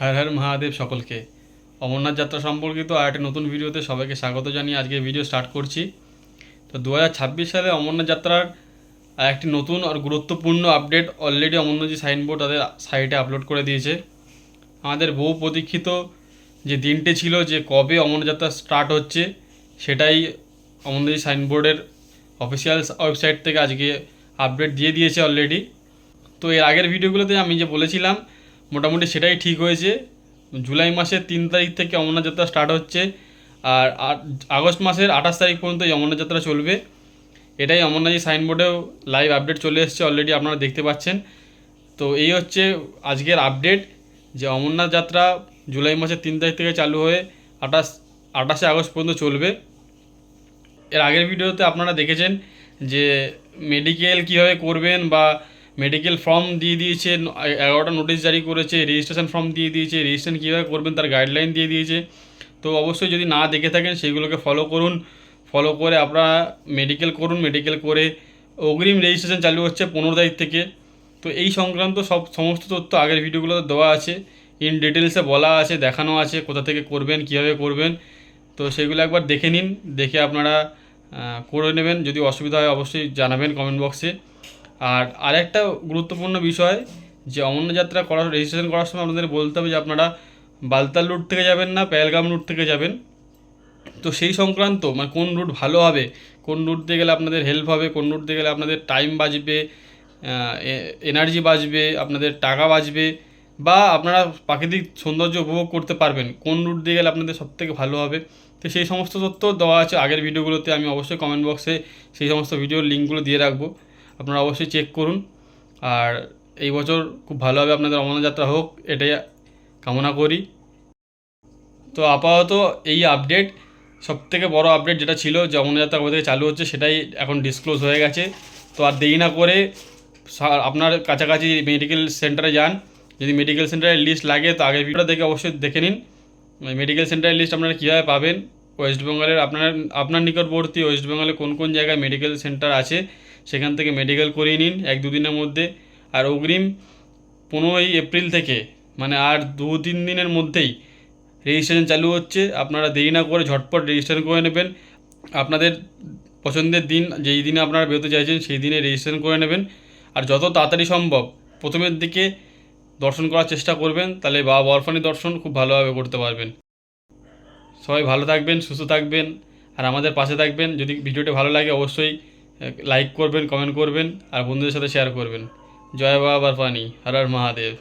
হর হর মহাদেব সকলকে। অমরনাথ যাত্রা সম্পর্কিত আর একটা নতুন ভিডিওতে সবাইকে স্বাগত জানিয়ে আজকে ভিডিও স্টার্ট করছি। তো 2026 সালে অমরনাথ যাত্রার একটি নতুন আর গুরুত্বপূর্ণ আপডেট অলরেডি অমরনাথজি সাইনবোর্ড তাদের সাইটে আপলোড করে দিয়েছে। আমাদের বহু প্রতীক্ষিত যে দিনটি ছিল যে কবে অমরনাথ যাত্রা স্টার্ট হচ্ছে, সেটাই অমরনাথজি সাইনবোর্ডের অফিসিয়াল ওয়েবসাইট থেকে আজকে আপডেট দিয়ে দিয়েছে অলরেডি। তো এর আগের ভিডিওগুলোতে আমি যে বলেছিলাম মোটামুটি সেটাই ঠিক হয়েছে। জুলাই মাসের 3 তারিখ থেকে অমরনাথ যাত্রা স্টার্ট হচ্ছে, আর আগস্ট মাসের 28 তারিখ পর্যন্ত এই অমরনাথ যাত্রা চলবে। এটাই অমরনাথজি সাইনবোর্ডেও লাইভ আপডেট চলে এসেছে, অলরেডি আপনারা দেখতে পাচ্ছেন। তো এই হচ্ছে আজকের আপডেট যে অমরনাথ যাত্রা জুলাই মাসের 3 তারিখ থেকে চালু হয়ে 28শে আগস্ট পর্যন্ত চলবে। এর আগের ভিডিওতে আপনারা দেখেছেন যে মেডিকেল কীভাবে করবেন বা মেডিকেল ফর্ম দিয়ে দিয়েছে, 11টা নোটিশ জারি করেছে, রেজিস্ট্রেশন ফর্ম দিয়ে দিয়েছে, রেজিস্ট্রেশন কীভাবে করবেন তার গাইডলাইন দিয়ে দিয়েছে। তো অবশ্যই যদি না দেখে থাকেন সেইগুলোকে ফলো করুন, ফলো করে আপনারা মেডিকেল করুন। মেডিকেল করে অগ্রিম রেজিস্ট্রেশন চালু হচ্ছে 15 তারিখ থেকে। তো এই সংক্রান্ত সমস্ত তথ্য আগের ভিডিওগুলোতে দেওয়া আছে, ইন ডিটেলসে বলা আছে, দেখানো আছে কোথা থেকে করবেন, কীভাবে করবেন। তো সেগুলো একবার দেখে নিন, দেখে আপনারা করে নেবেন। যদি অসুবিধা হয় অবশ্যই জানাবেন কমেন্ট বক্সে। আর আরেকটা গুরুত্বপূর্ণ বিষয় যে অমরনাথ যাত্রা করার রেজিস্ট্রেশন করার সময় আপনাদের বলতে হবে যে আপনারা বালতাল রুট থেকে যাবেন না পেহেলগাম রুট থেকে যাবেন। তো সেই সংক্রান্ত মানে কোন রুট ভালো হবে, কোন রুট দিয়ে গেলে আপনাদের হেল্প হবে, কোন রুট দিয়ে গেলে আপনাদের টাইম বাঁচবে, এনার্জি বাঁচবে, আপনাদের টাকা বাঁচবে, বা আপনারা প্রাকৃতিক সৌন্দর্য উপভোগ করতে পারবেন, কোন রুট দিয়ে গেলে আপনাদের সবথেকে ভালো হবে। তো সেই সমস্ত তথ্য দেওয়া আছে আগের ভিডিওগুলোতে। আমি অবশ্যই কমেন্ট বক্সে সেই সমস্ত ভিডিওর লিঙ্কগুলো দিয়ে রাখবো, আপনারা অবশ্যই চেক করুন। আর এই বছর খুব ভালোভাবে আপনাদের অমরনাথ যাত্রা হোক, এটাই কামনা করি। তো আপাতত এই আপডেট, সবথেকে বড় আপডেট যেটা ছিল যে অমরনাথ যাত্রা কবে থেকে চালু হচ্ছে, সেটাই এখন ডিসক্লোজ হয়ে গেছে। তো আর দেরি না করে আপনার কাছাকাছি মেডিকেল সেন্টারে যান। যদি মেডিকেল সেন্টারের লিস্ট লাগে তো আগের ভিডিওটা দেখে অবশ্যই দেখে নিন মেডিকেল সেন্টারের লিস্ট আপনারা কীভাবে পাবেন। ওয়েস্ট বেঙ্গলের আপনার নিকটবর্তী ওয়েস্ট বেঙ্গলে কোন কোন জায়গায় মেডিকেল সেন্টার আছে সেখান থেকে মেডিকেল করিয়ে নিন 1-2 দিনের মধ্যে। আর অগ্রিম 15ই এপ্রিল থেকে মানে আর 2-3 দিনের মধ্যেই রেজিস্ট্রেশন চালু হচ্ছে। আপনারা দেরি না করে ঝটপট রেজিস্ট্রেশন করে নেবেন। আপনাদের পছন্দের দিন যেই দিনে আপনারা বেরোতে চাইছেন সেই দিনে রেজিস্ট্রেশন করে নেবেন। আর যত তাড়াতাড়ি সম্ভব প্রথমের দিকে দর্শন করার চেষ্টা করবেন, তাহলে বাবা বরফানি দর্শন খুব ভালোভাবে করতে পারবেন। সবাই ভালো থাকবেন, সুস্থ থাকবেন, আর আমাদের পাশে থাকবেন। যদি ভিডিওটি ভালো লাগে অবশ্যই লাইক করবেন, কমেন্ট করবেন, আর বন্ধুদের সাথে শেয়ার করবেন। জয় বাবা বরফানি, হর হর মহাদেব।